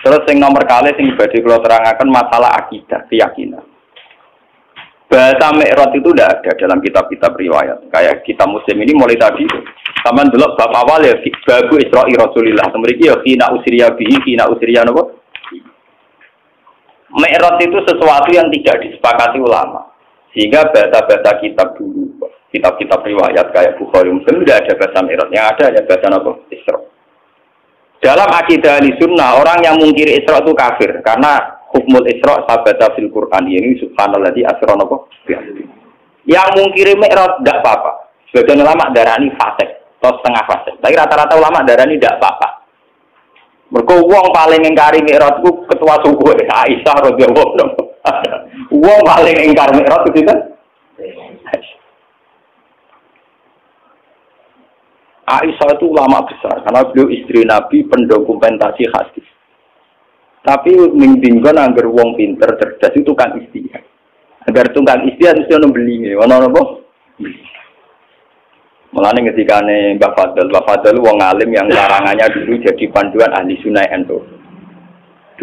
Terus yang nomor kali sing badhe kula terangaken masalah akidah, keyakinan. Bahasa Mi'raj itu tidak ada dalam kitab-kitab riwayat. Kayak kita Muslim ini mulai tadi itu. Taman delok bab awal ya babu Isra'i Rasulillah. Mriki ya khina usriya bihi, khina usriya napa? Mi'raj itu sesuatu yang tidak disepakati ulama. Sehingga bahasa-bahasa kitab dulu, kitab-kitab riwayat kayak Bukhari Muslim tidak ada bahasa Mi'raj. Yang ada hanya bahasa apa? Isra. Dalam akidah Ahlussunnah, orang yang mungkiri Isra itu kafir karena hukmul Isra sabata fil Quran ini subhanalladzi asra napa? Yang mungkiri Mi'raj tidak apa-apa. Sebagian ulama darani fasik atau setengah fasik. Tapi rata-rata ulama darani tidak apa-apa. Mergo wong paling ingkari Mi'raj ku ketua suku Aisyah radhiyallahu anha. Wong paling ingkar Mi'raj itu sinten? Aisyah itu ulama besar karena beliau istri Nabi, pendokumentasi hadis. Tapi mingdinggon anggar wong pinter cerdas itu tukang istihad. Agar tukang istihad mesti ono belinge, ono apa? Mulane ketikane Mbah Fadl wong alim yang karangannya dulu jadi panduan ahli sunnah NU.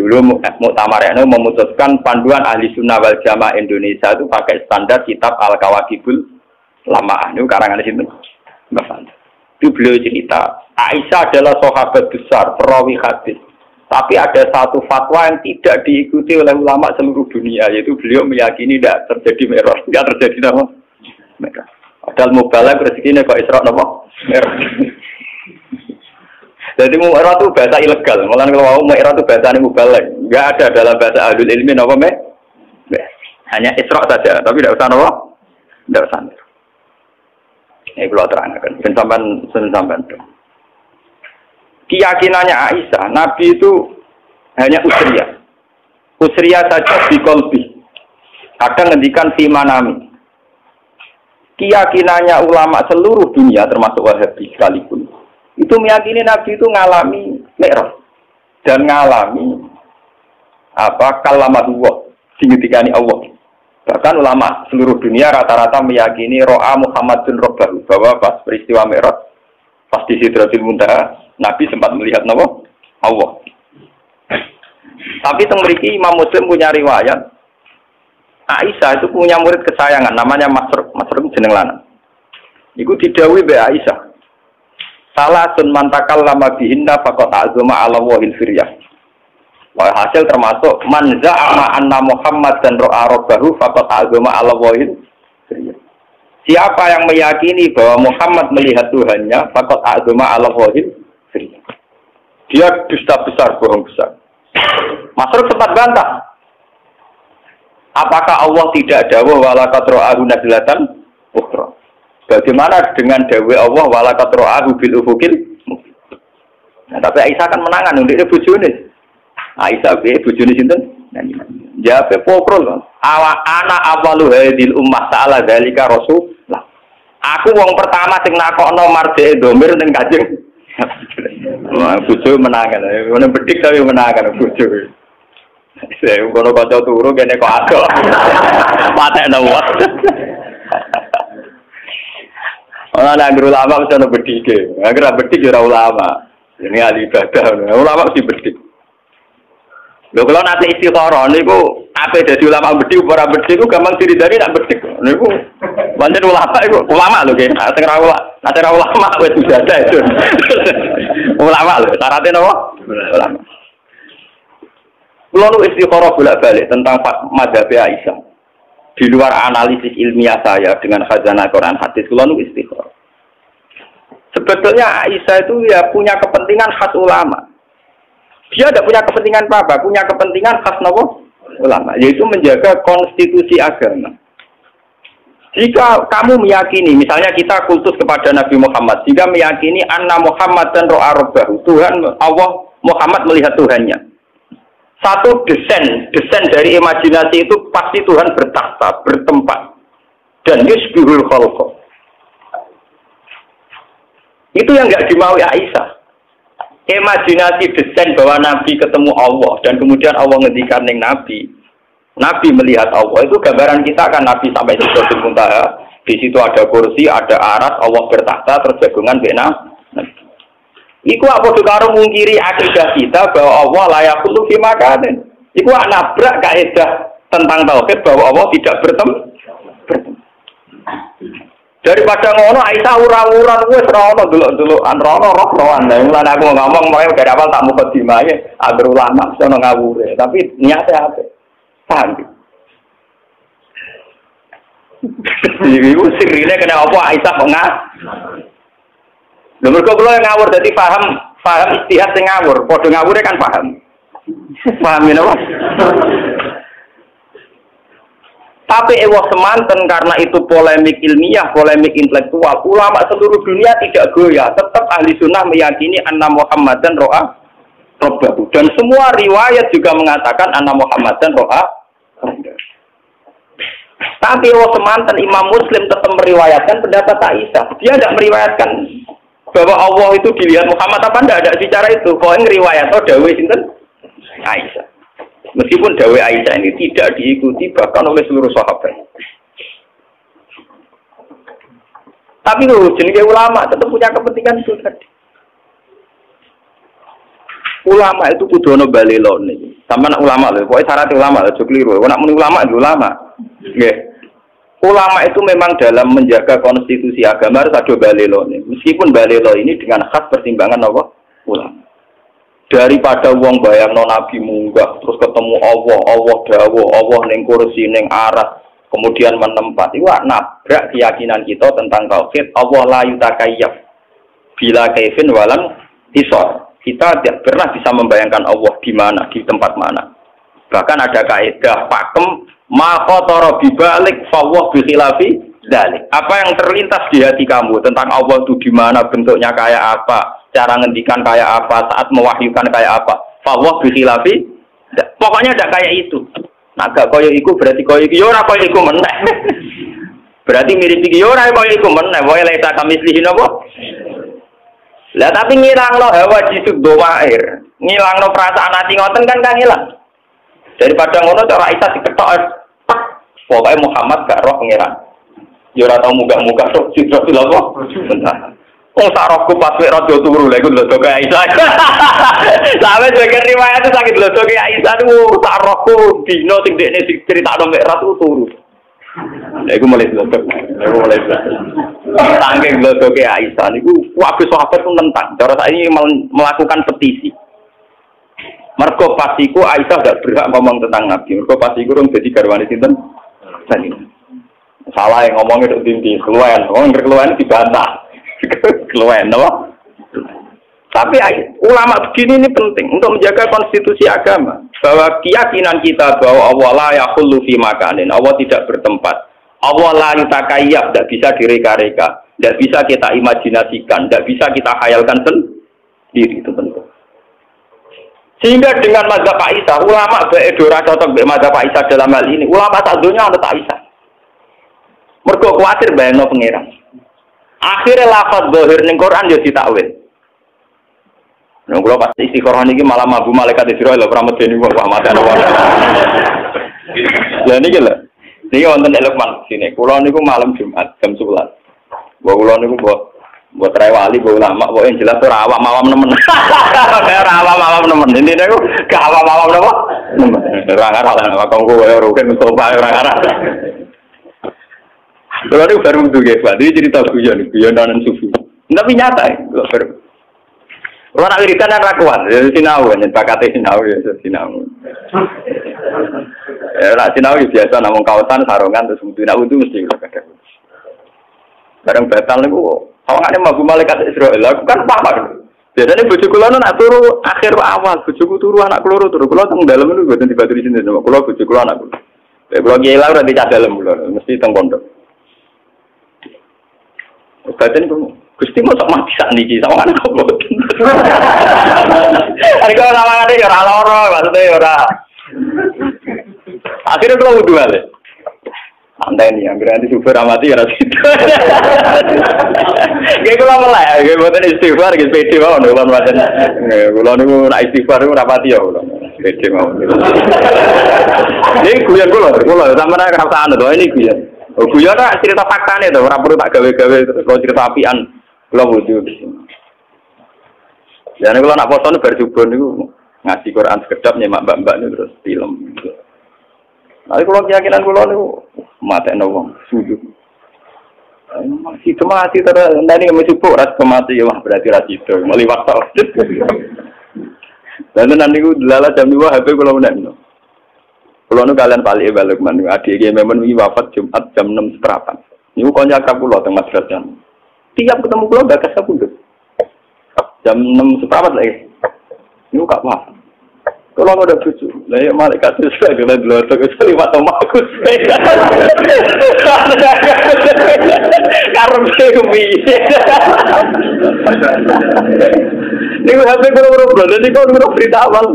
Dulu Muktamar NU memutuskan panduan ahli sunnah wal jamaah Indonesia itu pakai standar kitab Al-Kawakibul Lamaah. Itu karangan situ Mbah Fadl. Itu beliau cerita, Aisyah adalah sahabat besar, perawi hadis. Tapi ada satu fatwa yang tidak diikuti oleh ulama seluruh dunia, yaitu beliau meyakini tidak terjadi Mi'raj, tidak terjadi nama Mi'raj. Padahal mubalagh rezekinya kok Isra nama Mi'raj. Jadi Mi'raj itu bahasa ilegal. Mulane kalau Mi'raj itu bahasa mubalagh, enggak ada dalam bahasa ahlul ilmi nama Mi'raj. Hanya Isra saja, tapi tidak usah nama, tidak usah Mi'raj. Ini kalau terangkan, sampai keyakinannya Aisyah, Nabi itu hanya usriyah. Usriyah saja di kolbi. Kadang ngendikan fi manami. Keyakinannya ulama seluruh dunia termasuk Wahabi sekalipun. Itu meyakini Nabi itu ngalami Mi'raj dan ngalami kalamatullah, dingetikani Allah. Bahkan ulama seluruh dunia rata-rata meyakini ro'a Muhammadun Rabbahu, bahwa pas peristiwa Mi'raj, pas di Sidratul Muntaha, Nabi sempat melihat Allah. Tapi mriki Imam Muslim punya riwayat, Aisyah itu punya murid kesayangan, namanya Masruq jeneng lanang. Iku didhawuhi mbek Aisyah. Salasun man takallama bihinna faqad azama 'ala wahil firyah. Wah, hasil termasuk man za'ama anna Muhammad dan ro'a rabbahu faqad azama 'ala wahil firyah. Siapa yang meyakini bahwa Muhammad melihat Tuhannya, faqad azama 'ala wahil firyah. Dia dusta besar, bohong besar. Masruq sempat bantah. Apakah Allah tidak dawuh walaqad ra'ahu nazlatan ukhra? Bagaimana dengan dawuh Allah walaqad ra'ahu bil ufuqil? Nah, tapi Aisyah kan menangan untuk dia bojone. Aisyah be bojone sinten? Jawabe pokrol. Ana awalu hadil ummah ta'ala dzalika rasulullah. Aku wong pertama sing nakokno marjeke domir ning Kanjeng. Wah, bojo menangan. Ngono bedik tapi menangan bojo. Saya ngono kanca turu kene kok adol. Patekno wae. Ora ana guru ulama mesti ono bedike. Agar bedik ora ulama. Ini ahli ibadah. Ulama mesti bedik. Lho kalau nanti istikharah niku ape dadi ulama bedik ora bedik ku gampang diridani nak bedik. Niku pancen ulama lho nggih. Sing ora ulama wis ibadah itu. Ulama lho, syaratnya napa? Ulama. Kulo nu istikharah bolak-balik tentang mazhab Aisyah. Di luar analisis ilmiah saya dengan khazanah Quran hadis, kulo nu istikharah. Sebetulnya Aisyah itu ya punya kepentingan khas ulama. Dia tidak punya kepentingan apa, punya kepentingan khas nopo ulama, yaitu menjaga konstitusi agama. Jika kamu meyakini, misalnya kita kultus kepada Nabi Muhammad, jika meyakini anna Muhammad dan ro'a rabbahu, Tuhan Allah Muhammad melihat Tuhannya. Satu desain dari imajinasi itu pasti Tuhan bertakhta, bertempat, dan yusbihul khalqa. Itu yang nggak dimaui Aisyah. Imajinasi desain bahwa Nabi ketemu Allah dan kemudian Allah ngendikan ning Nabi melihat Allah, itu gambaran kita kan Nabi sampai Sidratul Muntaha, di situ ada kursi, ada aras, Allah bertakhta, terus jagungan bena. Iku apa karo mungkiri akidah kita bahwa Allah layak kullu fi makanin. Iku nabrak kaidah tentang tauhid bahwa Allah tidak bertemu. Daripada ngono Aisyah ura-uran wis ora ono delok-delokan roh-rohan. Lan aku ngomong mulai dari awal tak mukadimah agar ulama sono ngawure, tapi niatnya apa? Paham. Iku sirine kena apa Aisyah kok lho mergo kula ngawur dadi paham istihad sing ngawur, padha ngawure kan paham. Paham ya napa? Tapi ewa semanten karena itu polemik ilmiah, polemik intelektual. Ulama seluruh dunia tidak goyah. Tetap ahli sunnah meyakini anna Muhammadan ro'a robbahu. Dan semua riwayat juga mengatakan anna Muhammadan ro'a robbahu. Tapi ewa semanten Imam Muslim tetap meriwayatkan pendapat Aisyah. Dia tidak meriwayatkan bahwa Allah itu dilihat Muhammad apa tidak ada bicara itu. Kau yang riwayat atau dawe sinten Aisyah. Meskipun dawe Aisyah ini tidak diikuti bahkan oleh seluruh sahabat. Tapi loh, jenenge ulama tetap punya kepentingan itu tadi. Ulama itu kudu ono balelone. Sampeyan ulama lho, pokoke syarat ulama lho, keliru. Nek muni ulama itu ulama. Nggih. Ulama itu memang dalam menjaga konstitusi agama harus ada balelone. Meskipun balelo ini dengan khas pertimbangan apa? Ulama. Daripada wong bayangno nabi munggah terus ketemu Allah dawuh, Allah ning kursi ning aras kemudian menempat iku nabrak keyakinan kita tentang tauhid. Allah la yutakayyaf bila kaifin walam isor. Kita tidak pernah bisa membayangkan Allah di mana, di tempat mana. Bahkan ada kaidah pakem ma khatara bibalik fawwah bi khilafi dzalik. Apa yang terlintas di hati kamu tentang Allah itu di mana, bentuknya kayak apa, cara ngendikan kayak apa, saat mewahyukan kayak apa. Fawwah bi khilafi. Pokoknya tidak kayak itu. Nah, gak koyo iku berarti koyo iki yo ora koyo iku meneh. Berarti mirip iki yo ora koyo iku meneh. Wae lek tak mislihin apa? Lah tapi ngilangno hawa jisuk doair. Ngilangno perasaan ati ngoten kan kang ilang. Daripada ngono cara Aisyah diketok. Pokoke Muhammad gak roh pangeran. Yo ora tau munggah-munggah tok sira lho. Bentar. Wong sak rohku pas wek raja turu lha iku lho kaya Aisyah. Sampe sebagian riwayat itu sakit lho kaya Aisyah niku sak rohku dino sing dekne diceritakno mek ratu turu. Lha iku mulai lho. Saking lho kaya Aisyah niku kabeh sahabat ku nentang. Cara saiki melakukan petisi. Mergo pasiku Aisyah gak berhak ngomong tentang Nabi. Mergo pasiku rung dadi garwane sinten? Sani. Salah yang ngomongnya itu inti keluhan. Wong keluhan dibantah. Keluhan, no? Tapi ulama begini ini penting untuk menjaga konstitusi agama. Bahwa keyakinan kita bahwa Allah la yakhullu fi makanin, Allah tidak bertempat. Allah la yutakayyaf, tidak bisa direka-reka, tidak bisa kita imajinasikan, tidak bisa kita khayalkan sendiri, itu penting. Sehingga dengan mazhab Aisyah, ulama beedora cocok dengan mazhab Aisyah dalam hal ini. Ulama satunya ada Aisyah. Mergo khawatir bayangno pangeran. Akhirnya lafaz zahir ning Quran yo ditakwil. Nah, kula pas istikharah niki malah mabu malaikat Israil lho pramedeni wong Muhammad. Lah niki lho. Niki wonten Lukman sini. Kula niku malam Jumat jam 11. Mbok kula niku mbok trewali mbok ulama kok yang jelas ora awam-awam nemen. Ora awam-awam nemen. Intine niku gak awam-awam napa? Ora ngarah lah kok kowe rugen Mustafa ora ngarah. Kalau ini baru untuk guys, ini cerita guyonan sufi. Tapi nyata, kalau baru. Kalau nak wiridan kan rakuan, jadi sinau kan, bakatnya sinau ya, sinau. Nak sinau biasa, namun kawasan sarungan terus butuh nak butuh mesti kadang. Barang batal nih, awangannya mabu malaikat Israel, aku kan paham. Biasanya bojo kula nak turu akhir awal, bojoku turu anak kula turu kula teng dalem niku boten dibantu di sini sama kula bojo kula anak kula. Kula ki ilang ora dicak dalem kula, mesti teng pondok. Badan itu, Gusti mosok mati sak niki sama anak kok. Ari kok sawangane ya ora lara, maksudnya ya ora. Akhirnya kalau wudu ae. Santai nih, anggere anti super amati ya ra situ. Nggih kula melek, nggih mboten istighfar nggih pede mawon kula mboten. Nggih kula niku nek istighfar niku ora pati ya kula. Pede mawon. Niki guyon kula sampeyan ora usah anu to ini guyon. Oh, guyon tak cerita faktane to, ora perlu tak gawe-gawe kalau cerita apian. Kula wudu. Jadi kalau nak poso bar subuh niku ngaji Quran sekedap nyemak mbak-mbak niku terus film. Nanti kalau keyakinan kula niku matekno wong sujud. Masih mati terus nanti kami subuh ras kemati ya berarti ras itu meliwat tau. Dan nanti ku delala jam 2 HP kula menekno. Kula nu kalian balik balik man adik memang wafat Jumat jam 6.08. Niku kanca akrab kula teng madrasah. Tiap ketemu kula bagas pundhut. Jam 6.08 lagi. Niku gak paham. Kalau ada cucu, lah ya malaikat itu sudah kena dulu terus lewat omaku. Karena kami. Ini HP kalau berada di kau nurut berita awal.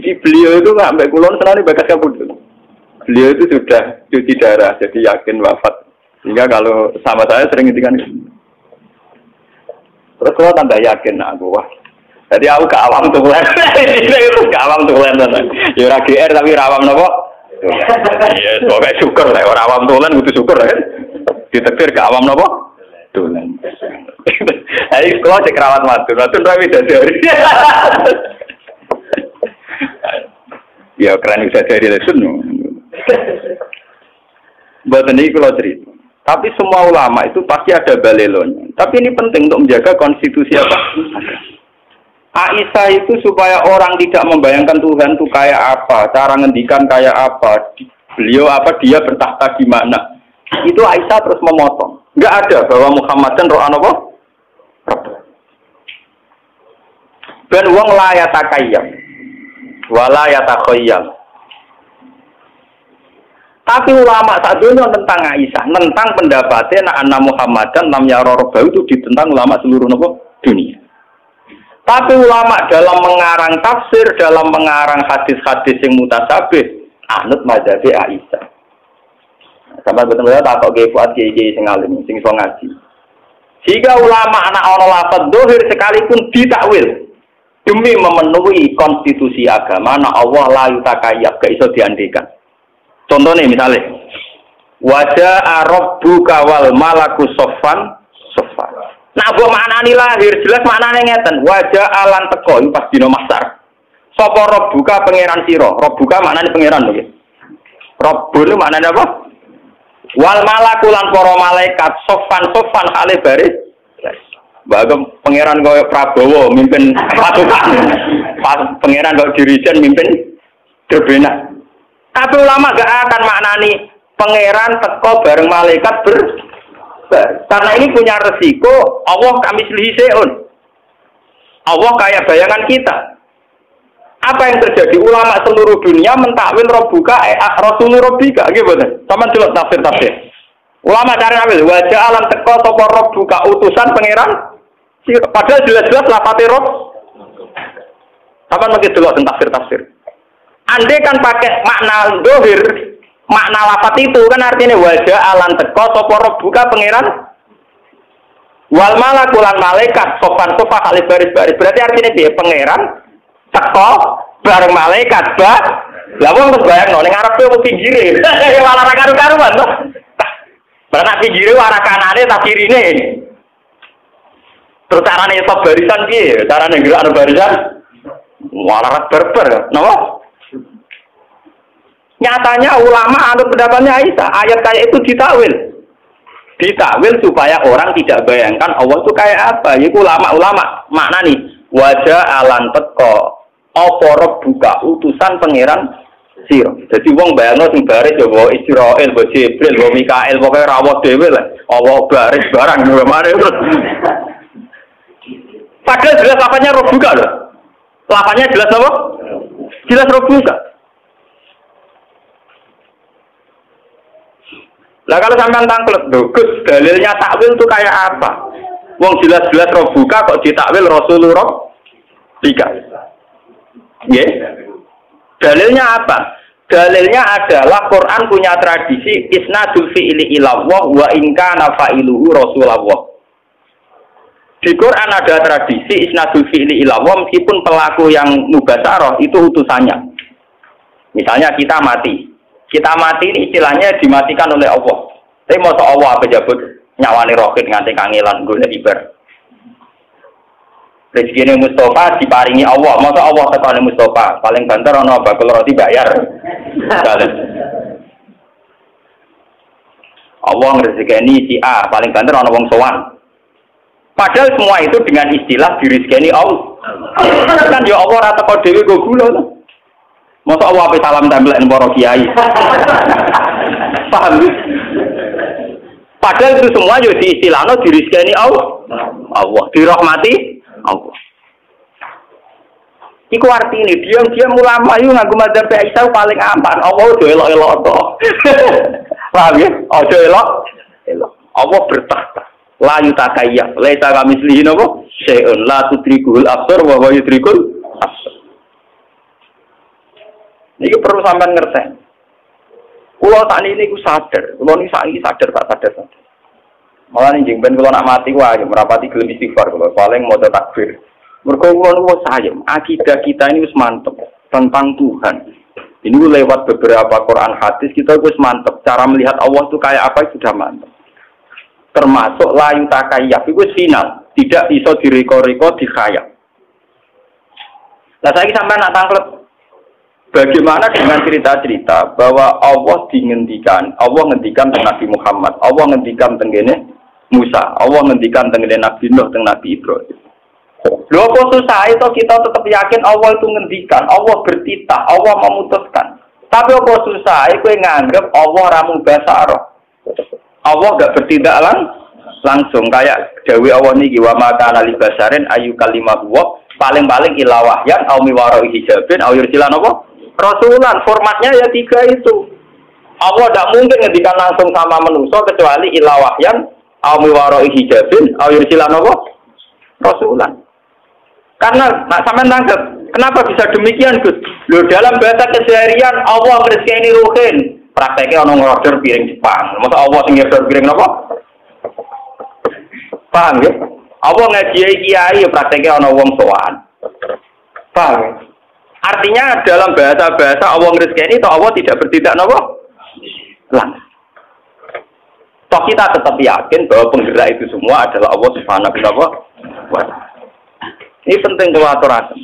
Beliau itu nggak sampai kulon selalu bakas kabut. Beliau itu sudah cuci darah, jadi yakin wafat. Sehingga kalau sama saya sering ngintikan. Terus kalau tambah yakin aku wah. Jadi aku ke awam tulen. Ke awam tulen. Ya ora GR tapi rawam napa? Iya, pokoke syukur lah ora awam tulen kudu syukur kan. Ditektir ke awam napa? Tulen. Ayo kok cek rawat matur. Matur ra widadari. Ya keren widadari lesun. Mboten iki kula cerita. Tapi semua ulama itu pasti ada balelonya. Tapi ini penting untuk menjaga konstitusi apa? Aisyah itu supaya orang tidak membayangkan Tuhan itu kayak apa, cara ngendikan kayak apa, beliau apa, dia bertahta gimana. Itu Aisyah terus memotong. Enggak ada bahwa Muhammad dan roh apa? Ben wong la yatakayyam wala yatakhayyam. Tapi ulama saat dunia tentang Aisyah, tentang pendapatnya Anna Muhammadan lam yara rabbahu itu ditentang ulama seluruh dunia. Tapi ulama dalam mengarang tafsir, dalam mengarang hadis-hadis yang mutasabih, anut mazhab Aisyah. Sampai betul-betul tak kok buat kiai sing alim, sing iso ngaji. Jika ulama anak ana lafaz dohir sekalipun ditakwil demi memenuhi konstitusi agama, na Allah la yutakayyab, gak iso diandikan. Contohnya misalnya, wajah rabbuka wal malaku soffan soffan. Nah, buat maknani lahir jelas maknane ngeten. Wajah alan teko pas dina mahsyar. Sapa rabbuka pangeran sira? Rabbuka maknane pangeran lho nggih. Rabbul maknane apa? Wal malaku lan para malaikat soffan kale baris. Bagem pangeran kaya Prabowo mimpin pasukan. Pangeran kaya dirijen mimpin Drebena. Tapi ulama gak akan maknani pangeran teko bareng malaikat karena ini punya resiko Allah kami selihiseun. Allah kayak bayangan kita. Apa yang terjadi? Ulama seluruh dunia mentakwil Rabbuka Rasulur Rabbika gitu. Sama delok tafsir. Ulama cari ambil wajah alam teko sapa Rabbuka utusan pangeran. Padahal jelas-jelas lafate Rabb. Sama mungkin delok tafsir. Andai kan pakai makna dohir, makna lafat itu kan artinya wajah alam teko sapa Rabbuka pangeran wal malaku lan malaikat sopan kali baris-baris berarti artinya dia pangeran teko bareng malaikat lah wong terus bayangno ning ngarepe opo pinggire ya malah ra karu-karuan to berarti nak pinggire arah kanane tak kirine terus carane iso barisan piye carane gerak barisan malah berber napa. Nyatanya ulama anut pendapatnya Aisyah, ayat kayak itu ditakwil supaya orang tidak bayangkan Allah itu kayak apa. Itu ulama makna nih wajah alan teko apa rabbuka utusan pangeran sira. Jadi wong bayangno sing baris ya wa Israil, wa Jibril, wa Mikail, pokoke rawuh dhewe lah. Allah baris barang mare terus. Padahal jelas apanya rabbuka lho. Lapannya jelas apa? Jelas rabbuka. Lah kalau sampean tangklet, Gus, dalilnya takwil itu kayak apa? Wong jelas-jelas Rabbuka kok ditakwil Rasulullah 3. Nggih. Dalilnya apa? Dalilnya adalah Quran punya tradisi isnadul fi'li ila Allah wa in kana fa'iluhu Rasulullah. Di Quran ada tradisi isnadul fi'li ila Allah meskipun pelaku yang mubasyarah itu utusannya. Misalnya kita mati. Kita mati ini istilahnya dimatikan oleh Allah. Tapi masa Allah apa jabut nyawani roket nganti kangelan golek ibar. Rezekine Mustafa diparingi Allah. Masa Allah tekane Mustafa, paling banter ana bakul roti bayar. Allah ngrezekeni si A, paling banter ana wong sowan. Padahal semua itu dengan istilah dirizkeni Allah. Kan ya Allah ora teko dhewe go gula to. Masa Allah ape salam tempel ning para kiai. Paham? Padahal itu semua yo diistilahno dirizkeni Allah. Allah dirahmati Allah. Iku artine diam-diam ulama yo nganggo madzhab Aisyah paling aman. Allah do elok-elok to. Paham ya? Ojo elok. Allah bertakhta. La yutakayyaf. Laisa kamislihi napa? Syai'un la tudrikul absar wa huwa yudrikul absar. Niki perlu sampean ngerti. Kulo sakniki niku sadar. Kulo niki saiki sadar. Malah ning ben kulo nak mati wae merapati gelem istighfar kulo paling maca takbir. Mergo kulo niku sayem, akidah kita ini wis mantep tentang Tuhan. Ini lewat beberapa Quran hadis kita wis mantep cara melihat Allah itu kayak apa sudah mantep. Termasuk la yutakayyaf itu final, tidak bisa direko-reko dikhayal. Nah saiki sampean nak tanglet bagaimana dengan cerita-cerita bahwa Allah ngendikan tentang Nabi Muhammad, Allah ngendikan tentang Musa, Allah ngendikan tentang Nabi Nuh, tentang Nabi Ibrahim. Lho kok susah itu kita tetap yakin Allah itu ngendikan, Allah bertitah, Allah memutuskan. Tapi kok susah kowe nganggep Allah ramu basaro. Allah enggak bertindak langsung kayak dawuh Allah niki wa ma kana li basarin ayu kalimat wa paling-paling ila wahyan au miwaro hijabin au yursilan apa? Rasulan. Formatnya ya 3 itu. Allah tidak mungkin ngendikan langsung sama manusia kecuali ila wahyan au miwaro hijabin au yursilan apa? Rasulan. Karena sampean tangkep, kenapa bisa demikian, Gus? Lho dalam bahasa keseharian Allah rezekine ruhin. Prakteknya ono ngorder piring Jepang. Masa Allah sing ngorder piring napa? Paham ya? Allah ngaji kiai ya prakteknya ono wong sowan. Paham ya? Artinya dalam bahasa Allah rezekine itu Allah tidak bertindak napa? Langsung. Toh kita tetap yakin bahwa penggerak itu semua adalah Allah Subhanahu wa taala. Ini penting kalau aturaken.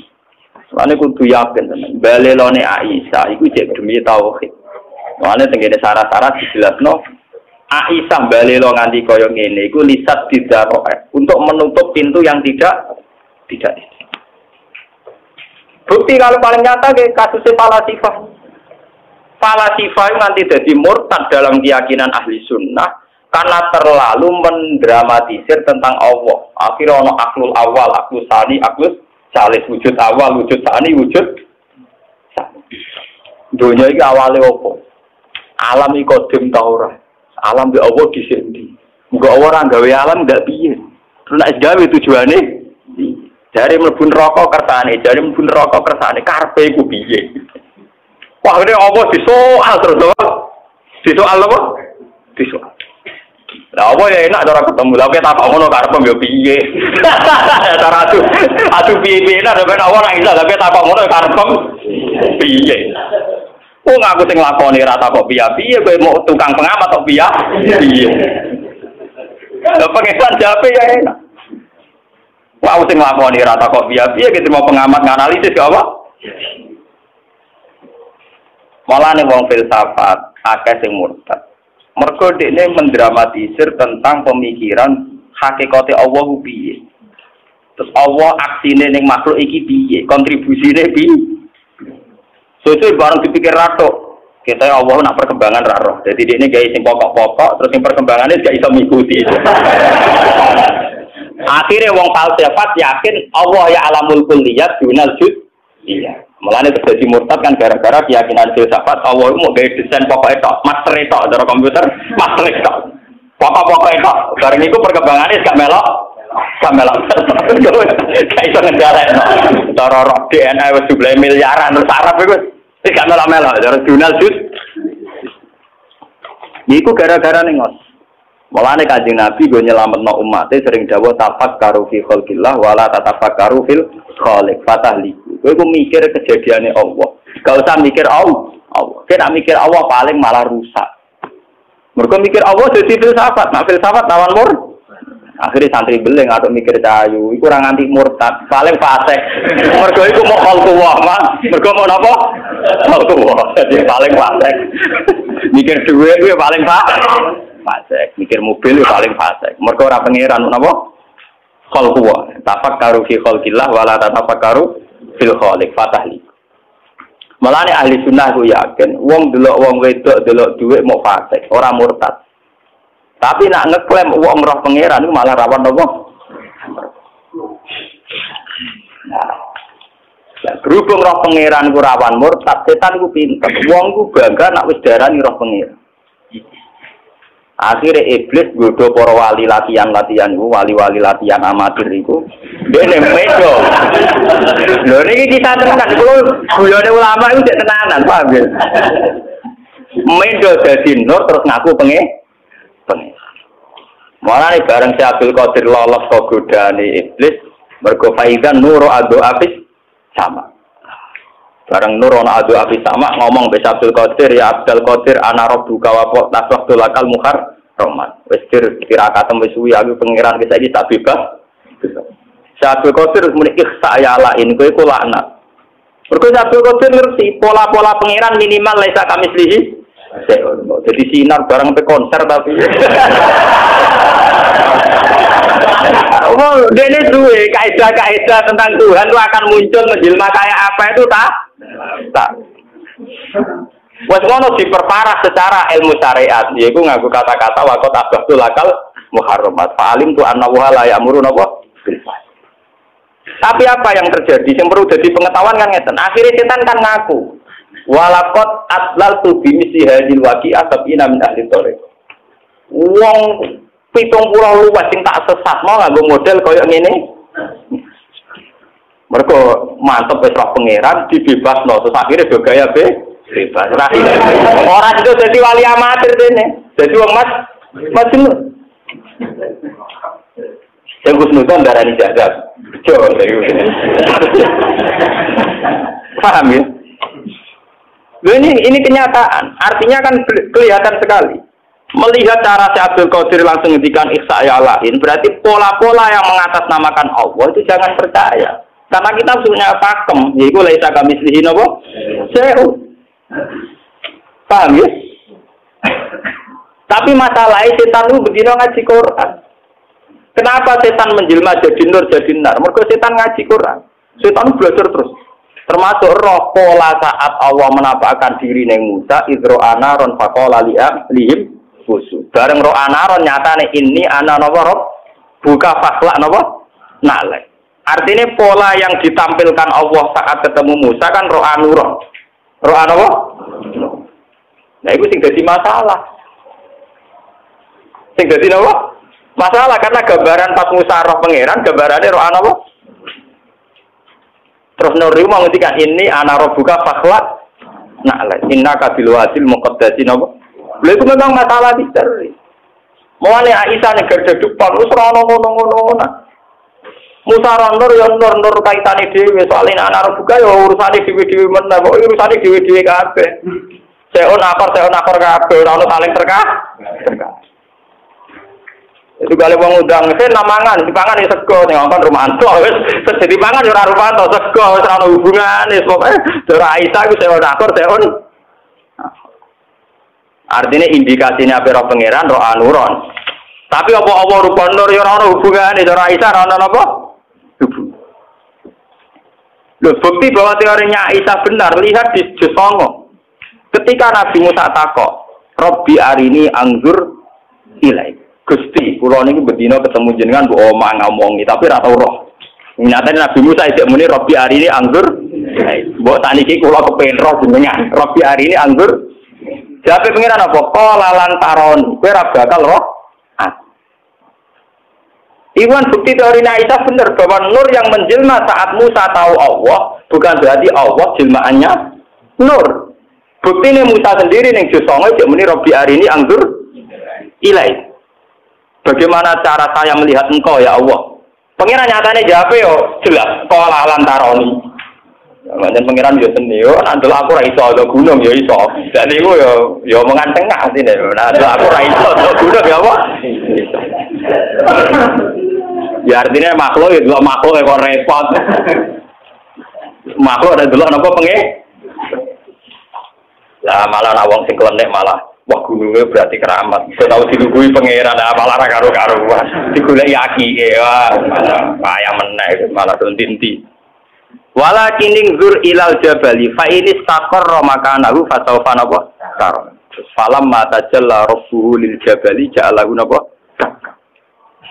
Soalnya kudu yakin tenan. Balelone Aisyah iku jek demi tauhid. Soalnya tengene syarat-syarat dijelasno Aisyah balelo nganti kaya ngene iku lisat didaroe untuk menutup pintu yang tidak. Bukti kalau paling nyata ke kasusnya falasifah. Falasifah nganti dadi murtad dalam keyakinan ahli sunnah. Karena terlalu mendramatisir tentang Allah. Akhirnya ono aklul awal, aklul sani, aklul salis, wujud awal, wujud sani, wujud sani. Dunia ini awalnya apa? Alam ini kodim tau ora. Alam di Allah disendi. Muga orang gawe alam gak piye. Terus nek gawe tujuane jare mlebu neraka kersane, jare mlebu neraka kersane karepe iku piye. Wah, ini Allah disoal terus apa? Disoal apa? Disoal. Lah apa ya enak cara ketemu lha kok tak ngono karep yo piye. Cara adu piye-piye nek ben ora iso lha tak ngono karep piye. Wong aku sing lakoni ora tak kok piye-piye kowe mau tukang pengamat kok piye. Lha pengesan jape ya enak. Wah aku sing lakoni ora tak kok piye-piye kita mau pengamat nganalisis gak apa. Malah ning wong filsafat akeh sing murtad. Mergo dekne mendramatisir tentang pemikiran hakikate Allah piye. Terus Allah aksine ning makhluk iki piye, kontribusine piye. Sesuk bareng dipikir ratok. Kita Allah nak perkembangan ra roh. Dadi dekne gawe sing pokok-pokok, terus sing perkembangannya gak iso mengikuti. Akhirnya wong falsafat yakin Allah ya alamul kulliyat dunal juz. Iya. Mulane terjadi murtad kan gara-gara keyakinan filsafat Allah mau gawe desain pokoknya tok, master tok cara komputer, master tok. Pokok-pokok tok. Bareng iku perkembangannya gak melok. Gak iso ngendhalekno. Cara roh DNA wis jumlah miliaran terus saraf iku wis gak melok-melok cara jurnal jus. Iku gara-gara ning ngos. Mulane Kanjeng Nabi go nyelametno umate sering dawuh tafakkaru fi khalqillah wala tatafakkaru fil khaliq fatahliku. Kowe ku mikir kejadiane Allah. Gak usah mikir Allah. Kita mikir Allah paling malah rusak. Mergo mikir Allah dadi filsafat. Nah filsafat lawan Akhirnya santri beling atau mikir cahayu, iku ora nganti murtad, paling fasik. Mergo iku mau hal tuwa, Mas. Mergo mau napa? Hal tuwa. Jadi paling fasik. Mikir dhuwit kuwi paling fasik. Mikir mobil paling fasik. Mergo ora pangeran napa? Hal tuwa. Tafakkaru fi khalqillah wala tatafakkaru fil khaliq. Fatahli. Malane ahli sunnah ku yakin, wong delok wong wedok delok dhuwit mau fasik, ora murtad. Tapi nak ngeklaim wong roh pangeran itu malah rawan apa? Nah, berhubung roh pangeran ku rawan murtad, setan ku pinter. Wong ku bangga nak wis darani roh pangeran. Akhirnya iblis godho para wali latihan iku, wali-wali latihan amatir iku. Dene medo. Lho niki kita tenan kulo guyone ulama iku cek tenanan, paham ya? Medo dadi nur terus ngaku pengen. Mulane bareng si Abdul Qadir lolos kok godane iblis, mergo faizan nuru adu abis sama. Bareng nur ana adu abis sama ngomong be Abdul Qadir, ya Abdul Qadir ana rabbuka wa tasawwatu lakal muhar roman. Wis kirakatem wis suwi aku pangeran wis saiki tak bebas. Si Abdul Qadir muni ikhsa ya lain kowe iku laknat. Mergo Abdul Qadir ngerti pola-pola pangeran minimal laisa kamislihi. Jadi sinar barang pe konser tapi dene duwe kaidah-kaidah tentang Tuhan itu akan muncul menjelma kayak apa itu tak wes ngono diperparah secara ilmu syariat yaiku nganggo kata-kata waqat abdul akal muharramat fa'alim tu anna wa la ya'muru napa tapi apa yang terjadi yang perlu jadi pengetahuan kan ngeten akhirnya setan kan ngaku walakot atlal tu bimisi hadil waqi'ah sab'ina min ahli thoriq. Wong 70 luwes sing tak sesat mau nganggo model koyo ngene. Mergo mantep wis roh pangeran dibebasno terus akhire do gaya bebas. Ora itu dadi wali amatir dene. Dadi wong Mas sing Husnudon darani jagat. Bejo. Paham ya? Ini kenyataan, artinya kan kelihatan sekali. Melihat cara si Abdul Qadir langsung ngendikan ikhsa ya lain, berarti pola-pola yang mengatasnamakan Allah itu jangan percaya. Karena kita punya pakem, yaitu laisa kamislihi napa? Se'u. Paham ya? Tapi masalahnya setan itu begini ngaji Quran. Kenapa setan menjelma jadi nur jadi nar? Mergo setan ngaji Quran. Setan belajar terus. Termasuk roh pola saat Allah menampakkan diri neng Musa idro anaron fakola lihim khusus. Bareng roh anaron nyatane ini ana nopo roh buka fakhlak nopo nalek. Artinya pola yang ditampilkan Allah saat ketemu Musa kan roh anuron, roh anopo. Nah itu sing dadi masalah. Sing dadi nopo masalah karena gambaran pas Musa roh pangeran gambarannya roh anopo. Terus Nuri mau ngertikan ini ana rabbuka fakhlaq na'la innaka bil wadil muqaddasi napa. Lha itu memang masalah misteri. Mulane Aisyah nek gede depan wis ora ngono-ngono. Musa Nur ya nur kaitane dhewe soalé ana rabbuka ya urusane dhewe-dhewe men kok urusane dhewe-dhewe kabeh. Seon akor kabeh ora ono saling terkah. Itu kali wong undang sen namangan dipangan ya sego ning ngkon Romanto wis jadi pangan ya ora Romanto sego wis ora ono hubungane pokoke ora Aisyah ku seon akor seon artinya indikasinya apa roh pangeran roh anuron tapi apa rupa nur ya ora ono hubungane ora Aisyah ora ono napa hubung lho bukti bahwa teorinya Aisyah benar lihat di juz 9 ketika Nabi Musa takok Rabbi arini anggur ilai Gusti, kula niki bedina ketemu jenengan mbok omah ngomongi tapi ora tau roh. Nyatane Nabi Musa isih muni Rabbi arini anggur. Mbok saniki kula kepengin roh jenengan. Rabbi arini anggur. Jawabe pengiran apa? Qala lan taron. Kowe ora bakal roh. Iwan bukti teori Aisyah benar bahwa nur yang menjelma saat Musa tahu Allah bukan berarti Allah jelmaannya nur. Bukti ini Musa sendiri yang juz 9 muni Rabbi arini anggur ilai. Bagaimana cara saya melihat engkau ya Allah? Pengiran nyatanya jawab yo jelas. Sekolah lantaroni. Macam pengiran yo seni yo. Nanti aku raiso ada gunung yo iso. Dan itu yo mengan tengah sini. Nanti aku raiso ada gunung ya apa? Ya artinya makhluk ya dua makhluk kok repot. Makhluk ada dulu napa pengen? Lah malah wong sing klenek malah wah gunungnya berarti keramat. Saya tahu dilugui pangeran malah ra karo-karuan. Digoleki akike wah malah meneh malah tuntinti. Walakin zur ilal jabali fa in istaqarra makanahu fa sawfa napa? Karo. Falam mata jalla rabbuhu lil jabali ja'alahu napa?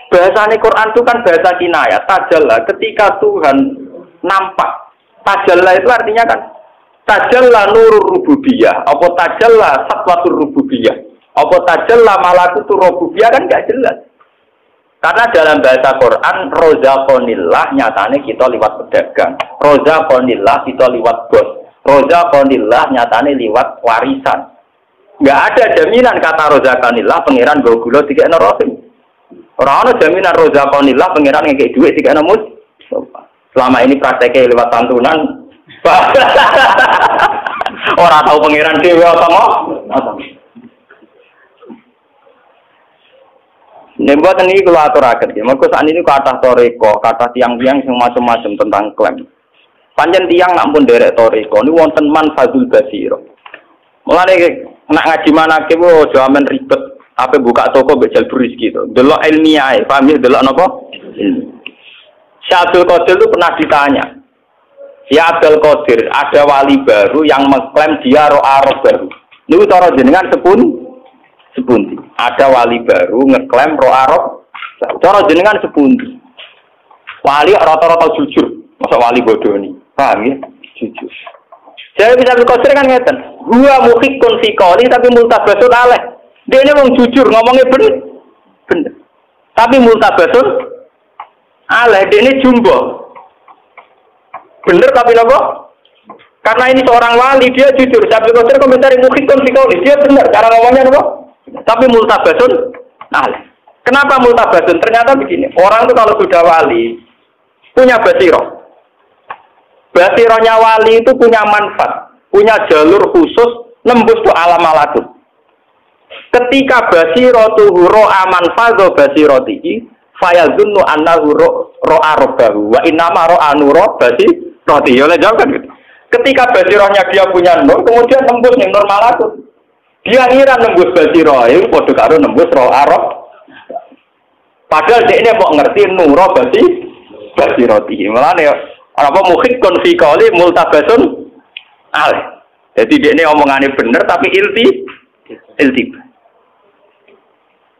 Bahasane Quran itu kan bahasa kinayah. Tajalla ketika Tuhan nampak. Tajalla itu artinya kan tajalla nurur rububiyah. Apa tajalla satwatur rububiyah. Apa tajalla malakutur rububiyah kan enggak jelas. Karena dalam bahasa Quran rozaqonillah nyatane kita liwat pedagang. Rozaqonillah kita liwat bos. Rozaqonillah nyatane liwat warisan. Enggak ada jaminan kata rozaqonillah pangeran nggo gula dikekno rohim. Ora ana jaminan rozaqonillah pangeran ngekek dhuwit dikekno mus. Selama ini prakteknya lewat santunan. Ora tahu pangeran dhewe apa mau. Nembuat ini kalau aturaken ya. Mergo saat ini kata toreko, kata tiang-tiang yang macam-macam tentang klaim. Panjen tiang nak pun derek toreko ini wonten man fazul basiro. Mulane nak ngaji manake wo aja amen ribet. Apa buka toko bejal buris gitu. Delok ilmiah, paham ya delok napa? Syekh Abdul Qadir itu pernah ditanya. Si Abdul Qadir ada wali baru yang mengklaim dia roh baru. Niku cara jenengan sepundi. Ada wali baru ngeklaim roh arab. Cara jenengan sepundi. Wali rata-rata jujur, masa wali bodoh ini. Paham ya? Jujur. Jadi bisa Abdul Qadir kan ngeten. Gua mukhikun fikoli tapi multabasun aleh. Dia ini wong jujur ngomongnya bener. Tapi multabasun aleh dia ini jumbo. Bener tapi apa? Karena ini seorang wali dia jujur. Abdul Qadir komentar mukhikun fikoli dia bener cara ngomongnya apa? Tapi multabasun aleh. Kenapa multabasun? Ternyata begini. Orang itu kalau sudah wali punya basiroh. Basirohnya wali itu punya manfaat, punya jalur khusus nembus ke alam malakut. Ketika basirotuhu ro'a manfazo basirotihi fayazunnu annahu ro'a robbahu wa innama ro'a nuro basirotihi. Oleh jawab kan gitu. Ketika basirohnya dia punya nur, kemudian nembus ning nur malakut. Dia ngira nembus basiroh, itu padha karo nembus ro'a rob. Padahal dia ini mau ngerti nuro basirotihi. Mulane apa mukhikun fi qawli multabasun alih. Jadi dia ini omongannya bener tapi iltibah.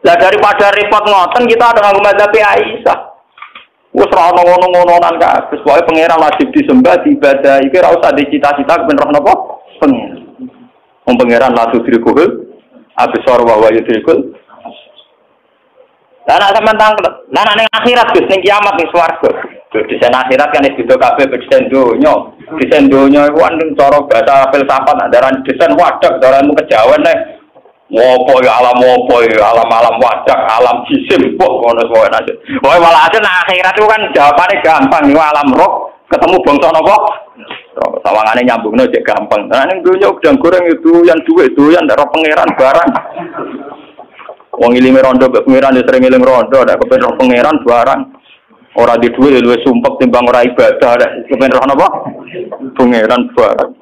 Lah daripada repot ngoten kita ada nganggo mazhab Aisyah. Wis ora ono ngono-ngononan kabeh. Pokoke pangeran wajib disembah, diibadah. Iki ora usah dicita-cita ben roh napa? Pangeran. Wong pangeran la tudrikul absar wa wa yudrikul. Lah nek sampean tanglet, lah nek ning akhirat Gus ning kiamat ning swarga. Di sana akhirat kan itu kabeh desain donya. Desain donya iku kan cara bahasa filsafat andaran desain wadah, daranmu kejawen nek ngopo ya alam wadah, alam jisim kok ngono wae aja. Wae malah aja nang akhirat itu kan jawabane gampang niku alam roh ketemu bangsa napa? Sawangane nyambungno cek gampang. Nah ning donya udang goreng itu yang duwe doyan ndak roh pangeran barang. Wong ilime rondo mbek pangeran ya sering eling rondo ndak kepen roh pangeran barang. Ora di duwe luwih sumpek timbang ora ibadah ndak kepen roh napa? Pangeran barang.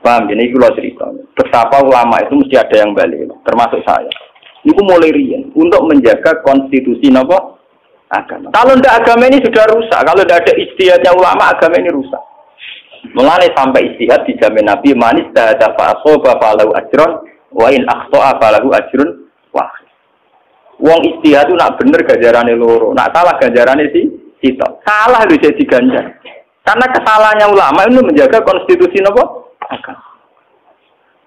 Paham ini kula cerita. Betapa ulama itu mesti ada yang balik, termasuk saya. Niku mulai riyen untuk menjaga konstitusi napa? Agama. Kalau ndak agama ini sudah rusak, kalau ndak ada ijtihadnya ulama agama ini rusak. Mulai sampai ijtihad dijamin Nabi manis tada fa'asoba falahu ajron wa in akhto'a falahu ajrun wahid. Wong ijtihad itu nak bener ganjarane loro, nak salah ganjarane sitok. Salah itu jadi ganjar. Karena kesalahannya ulama itu menjaga konstitusi napa?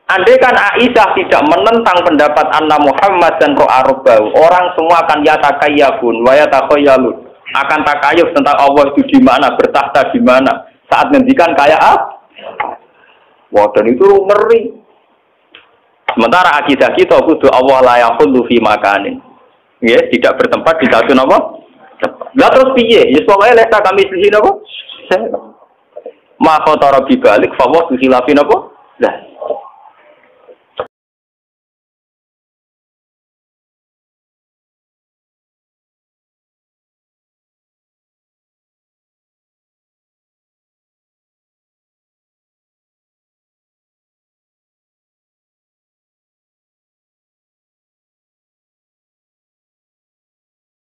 Andai kan Aisyah tidak menentang pendapat Anna Muhammad dan Ro'arobau, orang semua akan yatakayabun, wayatakayalun, akan takayuf tentang Allah itu di mana, bertahta di mana, saat ngendikan kayak wah dan itu ngeri. Sementara akidah kita kudu Allah la yaqulu fi makanin. Ya, tidak bertempat di satu napa? Lah terus piye? Ya pokoke lek kami sini napa? Ma khatara bi balik fa wa khilafin napa? Lah